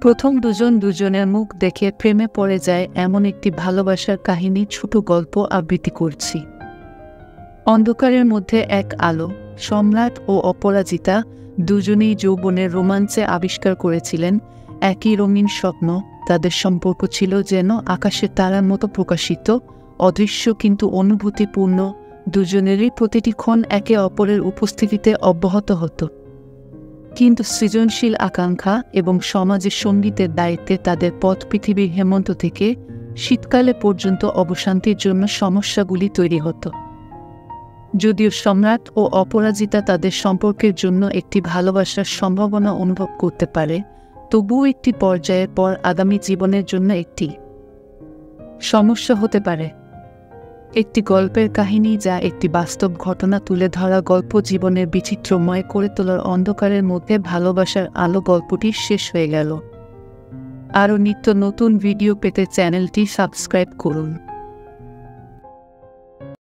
প্রথম দুজন দুজনের মুখ দেখে প্রেমে পড়ে যায় এমন একটি ভালোবাসার কাহিনী ছোট গল্প আবৃত্তি করছি। অন্ধকারের মধ্যে এক আলো। সম্রাট ও অপরাজিতা দুজনেই যৌবনের রোমাঞ্চে আবিষ্কার করেছিলেন একই রঙিন স্বপ্ন। তাদের সম্পর্ক ছিল যেন আকাশের তারার মতো প্রকাশিত, অদৃশ্য কিন্তু অনুভূতিপূর্ণ। দুজনেরই প্রতিটি ক্ষণ একে অপরের উপস্থিতিতে অব্যাহত হতো। কিন্তু সৃজনশীল আকাঙ্ক্ষা এবং সমাজের সঙ্গীতের দায়িত্বে তাদের পথ পৃথিবীর হেমন্ত থেকে শীতকালে পর্যন্ত অবশান্তির জন্য সমস্যাগুলি তৈরি হতো। যদিও সম্রাট ও অপরাজিতা তাদের সম্পর্কের জন্য একটি ভালোবাসার সম্ভাবনা অনুভব করতে পারে, তবুও একটি পর্যায়ের পর আগামী জীবনের জন্য একটি সমস্যা হতে পারে। একটি গল্পের কাহিনী যা একটি বাস্তব ঘটনা তুলে ধরা গল্প জীবনের বিচিত্রময় করে তোলার অন্ধকারের মধ্যে ভালোবাসার আলো গল্পটি শেষ হয়ে গেল। আরও নিত্য নতুন ভিডিও পেতে চ্যানেলটি সাবস্ক্রাইব করুন।